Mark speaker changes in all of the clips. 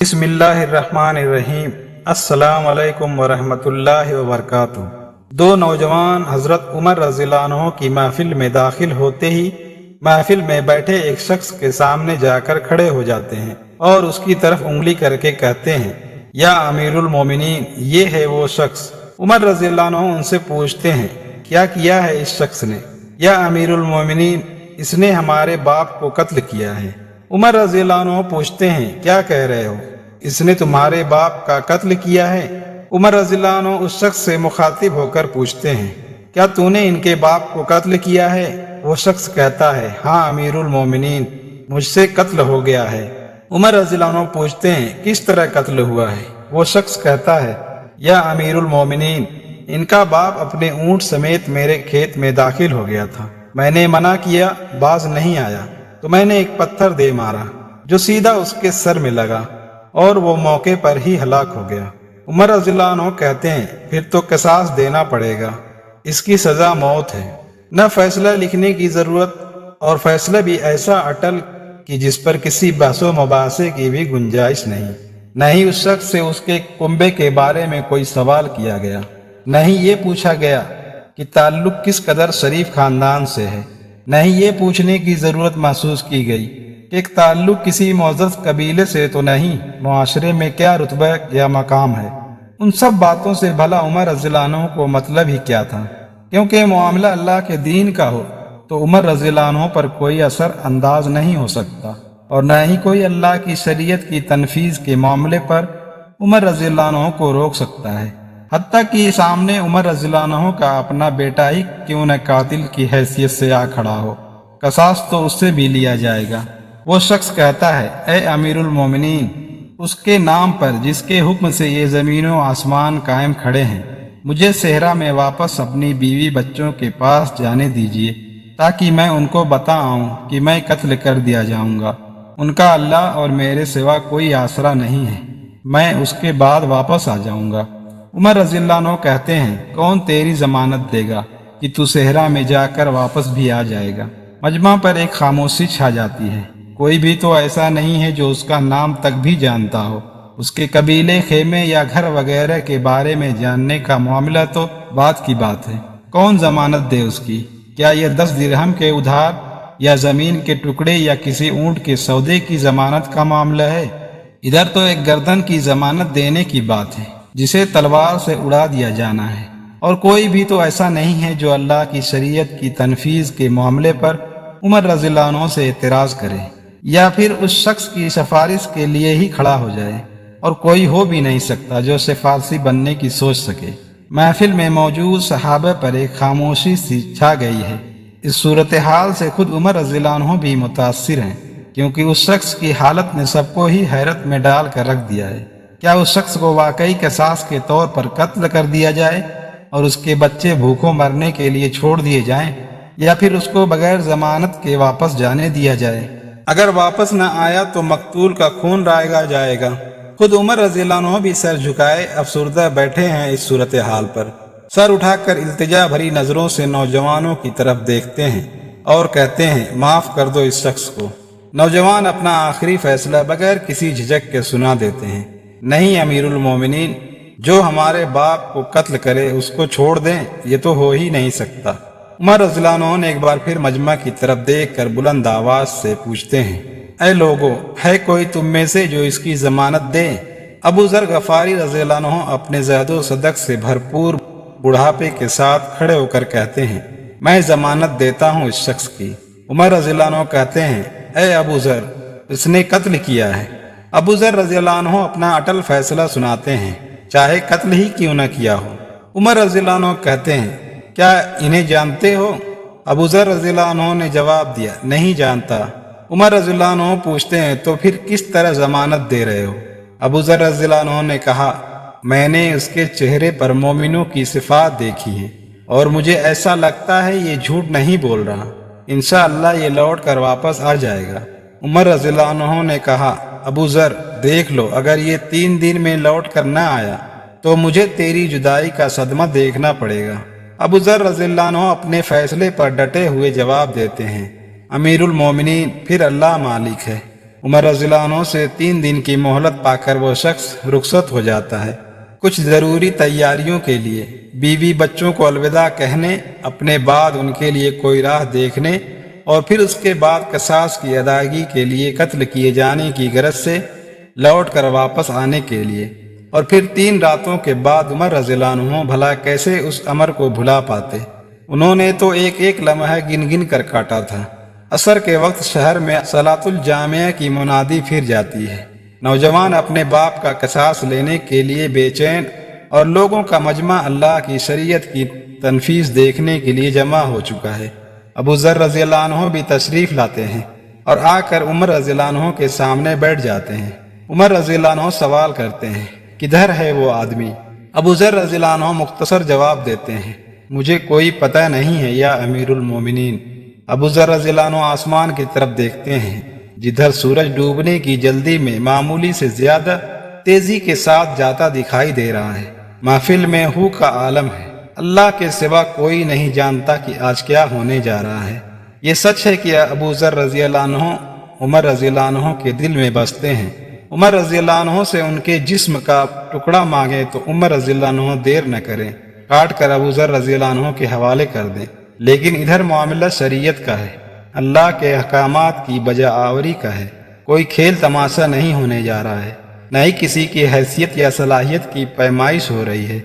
Speaker 1: بسم اللہ الرحمن الرحیم۔ السلام علیکم ورحمۃ اللہ وبرکاتہ۔ دو نوجوان حضرت عمر رضی اللہ عنہ کی محفل میں داخل ہوتے ہی محفل میں بیٹھے ایک شخص کے سامنے جا کر کھڑے ہو جاتے ہیں اور اس کی طرف انگلی کر کے کہتے ہیں، یا امیر المومنین، یہ ہے وہ شخص۔ عمر رضی اللہ عنہ ان سے پوچھتے ہیں، کیا کیا ہے اس شخص نے؟ یا امیر المومنین، اس نے ہمارے باپ کو قتل کیا ہے۔ عمر رضی اللہ عنہ پوچھتے ہیں، کیا کہہ رہے ہو؟ اس نے تمہارے باپ کا قتل کیا ہے؟ عمر رضی اللہ عنہ اس شخص سے مخاطب ہو کر پوچھتے ہیں، کیا تو نے ان کے باپ کو قتل کیا ہے؟ وہ شخص کہتا ہے، ہاں امیر المومنین، مجھ سے قتل ہو گیا ہے۔ عمر رضی اللہ عنہ پوچھتے ہیں، کس طرح قتل ہوا ہے؟ وہ شخص کہتا ہے، یا امیر المومنین، ان کا باپ اپنے اونٹ سمیت میرے کھیت میں داخل ہو گیا تھا۔ میں نے منع کیا، باز نہیں آیا، تو میں نے ایک پتھر دے مارا جو سیدھا اس کے سر میں لگا اور وہ موقع پر ہی ہلاک ہو گیا۔ عمر رضی اللہ عنہ کہتے ہیں، پھر تو قصاص دینا پڑے گا، اس کی سزا موت ہے۔ نہ فیصلہ لکھنے کی ضرورت، اور فیصلہ بھی ایسا اٹل کہ جس پر کسی بحث و مباحثے کی بھی گنجائش نہیں۔ نہ ہی اس شخص سے اس کے کنبے کے بارے میں کوئی سوال کیا گیا، نہ ہی یہ پوچھا گیا کہ تعلق کس قدر شریف خاندان سے ہے، نہ ہی یہ پوچھنے کی ضرورت محسوس کی گئی کہ ایک تعلق کسی معزز قبیلے سے تو نہیں، معاشرے میں کیا رتبہ یا مقام ہے۔ ان سب باتوں سے بھلا عمر رضی اللہ عنہ کو مطلب ہی کیا تھا؟ کیونکہ معاملہ اللہ کے دین کا ہو تو عمر رضی اللہ عنہ پر کوئی اثر انداز نہیں ہو سکتا، اور نہ ہی کوئی اللہ کی شریعت کی تنفیذ کے معاملے پر عمر رضی اللہ عنہ کو روک سکتا ہے، حتیٰ کہ سامنے عمر رضی اللہ عنہ کا اپنا بیٹا ہی کیوں نہ قاتل کی حیثیت سے آ کھڑا ہو، قصاص تو اس سے بھی لیا جائے گا۔ وہ شخص کہتا ہے، اے امیر المومنین، اس کے نام پر جس کے حکم سے یہ زمین و آسمان قائم کھڑے ہیں، مجھے صحرا میں واپس اپنی بیوی بچوں کے پاس جانے دیجیے، تاکہ میں ان کو بتاؤں کہ میں قتل کر دیا جاؤں گا۔ ان کا اللہ اور میرے سوا کوئی آسرا نہیں ہے، میں اس کے بعد واپس آ جاؤں گا۔ عمر رضی اللہ عنہ کہتے ہیں، کون تیری ضمانت دے گا کہ تو صحرا میں جا کر واپس بھی آ جائے گا؟ مجمع پر ایک خاموشی چھا جاتی ہے۔ کوئی بھی تو ایسا نہیں ہے جو اس کا نام تک بھی جانتا ہو۔ اس کے قبیلے، خیمے یا گھر وغیرہ کے بارے میں جاننے کا معاملہ تو بات کی بات ہے، کون ضمانت دے اس کی؟ کیا یہ 10 درہم کے ادھار یا زمین کے ٹکڑے یا کسی اونٹ کے سودے کی ضمانت کا معاملہ ہے؟ ادھر تو ایک گردن کی ضمانت دینے کی بات ہے جسے تلوار سے اڑا دیا جانا ہے، اور کوئی بھی تو ایسا نہیں ہے جو اللہ کی شریعت کی تنفیذ کے معاملے پر عمر رضی اللہ عنہ سے اعتراض کرے یا پھر اس شخص کی سفارش کے لیے ہی کھڑا ہو جائے، اور کوئی ہو بھی نہیں سکتا جو سفارشی بننے کی سوچ سکے۔ محفل میں موجود صحابہ پر ایک خاموشی سی چھا گئی ہے۔ اس صورتحال سے خود عمر رضی اللہ عنہ بھی متاثر ہیں، کیونکہ اس شخص کی حالت نے سب کو ہی حیرت میں ڈال کر رکھ دیا ہے۔ کیا اس شخص کو واقعی قصاص کے طور پر قتل کر دیا جائے اور اس کے بچے بھوکوں مرنے کے لیے چھوڑ دیے جائیں، یا پھر اس کو بغیر ضمانت کے واپس جانے دیا جائے؟ اگر واپس نہ آیا تو مقتول کا خون رائگا جائے گا۔ خود عمر رضی اللہ عنہ بھی سر جھکائے افسردہ بیٹھے ہیں اس صورتحال پر۔ سر اٹھا کر التجا بھری نظروں سے نوجوانوں کی طرف دیکھتے ہیں اور کہتے ہیں، معاف کر دو اس شخص کو۔ نوجوان اپنا آخری فیصلہ بغیر کسی جھجک کے سنا دیتے ہیں، نہیں امیر المومنین، جو ہمارے باپ کو قتل کرے اس کو چھوڑ دیں، یہ تو ہو ہی نہیں سکتا۔ عمر رضی اللہ عنہ نے ایک بار پھر مجمع کی طرف دیکھ کر بلند آواز سے پوچھتے ہیں، اے لوگو، ہے کوئی تم میں سے جو اس کی ضمانت دے؟ ابو ذر غفاری رضی اللہ عنہ اپنے زہد و صدق سے بھرپور بڑھاپے کے ساتھ کھڑے ہو کر کہتے ہیں، میں ضمانت دیتا ہوں اس شخص کی۔ عمر رضی اللہ عنہ کہتے ہیں، اے ابو ذر، اس نے قتل کیا ہے۔ ابو ذر رضی اللہ عنہ اپنا اٹل فیصلہ سناتے ہیں، چاہے قتل ہی کیوں نہ کیا ہو۔ عمر رضی اللہ عنہ کہتے ہیں، کیا انہیں جانتے ہو؟ ابو ذر رضی اللہ عنہ نے جواب دیا، نہیں جانتا۔ عمر رضی اللہ عنہ پوچھتے ہیں، تو پھر کس طرح ضمانت دے رہے ہو؟ ابو ذر رضی اللہ عنہ نے کہا، میں نے اس کے چہرے پر مومنوں کی صفات دیکھی ہے، اور مجھے ایسا لگتا ہے یہ جھوٹ نہیں بول رہا، انشاءاللہ یہ لوٹ کر واپس آ جائے گا۔ عمر رضی اللہ عنہ نے کہا، ابو ذر، دیکھ لو، اگر یہ 3 دن میں لوٹ کر نہ آیا تو مجھے تیری جدائی کا صدمہ دیکھنا پڑے گا۔ ابو ذر رضی اللہ عنہ اپنے فیصلے پر ڈٹے ہوئے جواب دیتے ہیں، امیر المومنین، پھر اللہ مالک ہے، عمر رضی اللہ عنہ سے 3 دن کی مہلت پا کر وہ شخص رخصت ہو جاتا ہے، کچھ ضروری تیاریوں کے لیے، بیوی بچوں کو الوداع کہنے، اپنے بعد ان کے لیے کوئی راہ دیکھنے، اور پھر اس کے بعد قصاص کی ادائیگی کے لیے قتل کیے جانے کی غرض سے لوٹ کر واپس آنے کے لیے۔ اور پھر 3 راتوں کے بعد عمر رضی اللہ عنہ بھلا کیسے اس امر کو بھلا پاتے؟ انہوں نے تو ایک ایک لمحہ گن گن کر کاٹا تھا۔ عصر کے وقت شہر میں صلاۃ الجامعہ کی منادی پھر جاتی ہے۔ نوجوان اپنے باپ کا قصاص لینے کے لیے بے چین، اور لوگوں کا مجمع اللہ کی شریعت کی تنفیذ دیکھنے کے لیے جمع ہو چکا ہے۔ ابو ذر رضی اللہ عنہ بھی تشریف لاتے ہیں اور آ کر عمر رضی اللہ عنہ کے سامنے بیٹھ جاتے ہیں۔ عمر رضی اللہ عنہ سوال کرتے ہیں، کدھر ہے وہ آدمی؟ ابو ذر رضی اللہ عنہ مختصر جواب دیتے ہیں، مجھے کوئی پتہ نہیں ہے یا امیر المومنین۔ ابو ذر رضی اللہ عنہ آسمان کی طرف دیکھتے ہیں، جدھر سورج ڈوبنے کی جلدی میں معمولی سے زیادہ تیزی کے ساتھ جاتا دکھائی دے رہا ہے۔ محفل میں ہو کا عالم ہے، اللہ کے سوا کوئی نہیں جانتا کہ آج کیا ہونے جا رہا ہے۔ یہ سچ ہے کہ ابو ذر رضی اللہ عنہ عمر رضی اللہ عنہ کے دل میں بستے ہیں۔ عمر رضی اللہ عنہ سے ان کے جسم کا ٹکڑا مانگے تو عمر رضی اللہ عنہ دیر نہ کریں، کاٹ کر ابو ذر رضی اللہ عنہ کے حوالے کر دیں۔ لیکن ادھر معاملہ شریعت کا ہے، اللہ کے احکامات کی بجا آوری کا ہے۔ کوئی کھیل تماشا نہیں ہونے جا رہا ہے، نہ ہی کسی کی حیثیت یا صلاحیت کی پیمائش ہو رہی ہے۔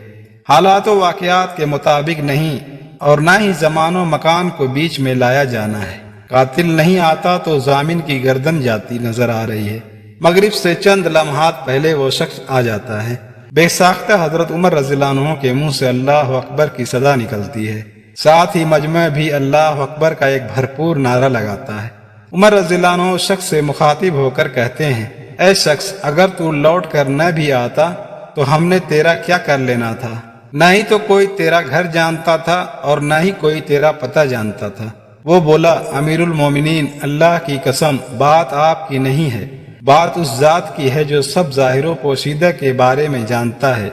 Speaker 1: حالات و واقعات کے مطابق نہیں، اور نہ ہی زمان و مکان کو بیچ میں لایا جانا ہے۔ قاتل نہیں آتا تو ضامن کی گردن جاتی نظر آ رہی ہے۔ مغرب سے چند لمحات پہلے وہ شخص آ جاتا ہے۔ بے ساختہ حضرت عمر رضی اللہ عنہ کے منہ سے اللہ اکبر کی صدا نکلتی ہے، ساتھ ہی مجمع بھی اللہ اکبر کا ایک بھرپور نعرہ لگاتا ہے۔ عمر رضی اللہ عنہ شخص سے مخاطب ہو کر کہتے ہیں، اے شخص، اگر تو لوٹ کر نہ بھی آتا تو ہم نے تیرا کیا کر لینا تھا؟ نہ ہی تو کوئی تیرا گھر جانتا تھا اور نہ ہی کوئی تیرا پتہ جانتا تھا۔ وہ بولا، امیر المومنین، اللہ کی قسم، بات آپ کی نہیں ہے، بات اس ذات کی ہے جو سب ظاہر و پوشیدہ کے بارے میں جانتا ہے۔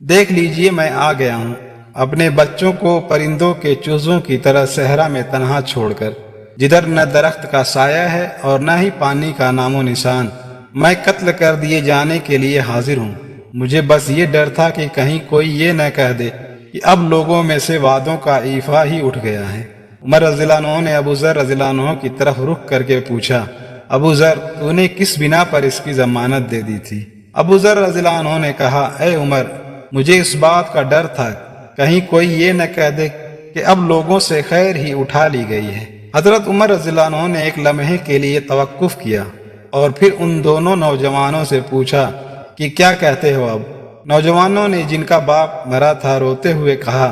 Speaker 1: دیکھ لیجئے، میں آ گیا ہوں، اپنے بچوں کو پرندوں کے چوزوں کی طرح صحرا میں تنہا چھوڑ کر، جدھر نہ درخت کا سایہ ہے اور نہ ہی پانی کا نام و نشان۔ میں قتل کر دیے جانے کے لیے حاضر ہوں۔ مجھے بس یہ ڈر تھا کہ کہیں کوئی یہ نہ کہہ دے کہ اب لوگوں میں سے وعدوں کا ایفا ہی اٹھ گیا ہے۔ عمر رضی اللہ عنہ نے ابو ذر رضی اللہ عنہ کی طرف رخ کر کے پوچھا، ابو ذر، تو نے کس بنا پر اس کی ضمانت دے دی تھی؟ ابو ذر رضی اللہ عنہ نے کہا، اے عمر، مجھے اس بات کا ڈر تھا کہیں کوئی یہ نہ کہہ دے کہ اب لوگوں سے خیر ہی اٹھا لی گئی ہے۔ حضرت عمر رضی اللہ عنہ نے ایک لمحے کے لیے توقف کیا اور پھر ان دونوں نوجوانوں سے پوچھا کہ کیا کہتے ہو اب؟ نوجوانوں نے، جن کا باپ مرا تھا، روتے ہوئے کہا،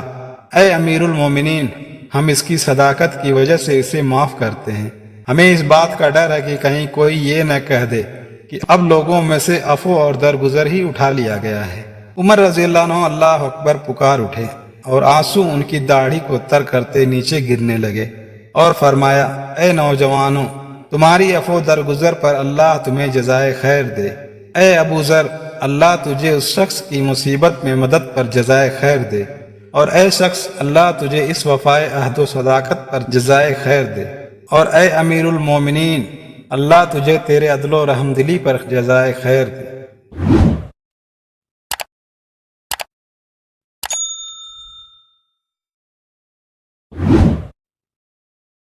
Speaker 1: اے امیر المومنین، ہم اس کی صداقت کی وجہ سے اسے معاف کرتے ہیں۔ ہمیں اس بات کا ڈر ہے کہ کہیں کوئی یہ نہ کہہ دے کہ اب لوگوں میں سے عفو اور درگزر ہی اٹھا لیا گیا ہے۔ عمر رضی اللہ عنہ اللہ اکبر پکار اٹھے اور آنسو ان کی داڑھی کو تر کرتے نیچے گرنے لگے اور فرمایا، اے نوجوانوں، تمہاری عفو درگزر پر اللہ تمہیں جزائے خیر دے۔ اے ابو ذر، اللہ تجھے اس شخص کی مصیبت میں مدد پر جزائے خیر دے، اور اے شخص، اللہ تجھے اس وفائے عہد و صداقت پر جزائے خیر دے، اور اے امیر المومنین، اللہ تجھے تیرے عدل و رحمدلی پر جزائے خیر دے۔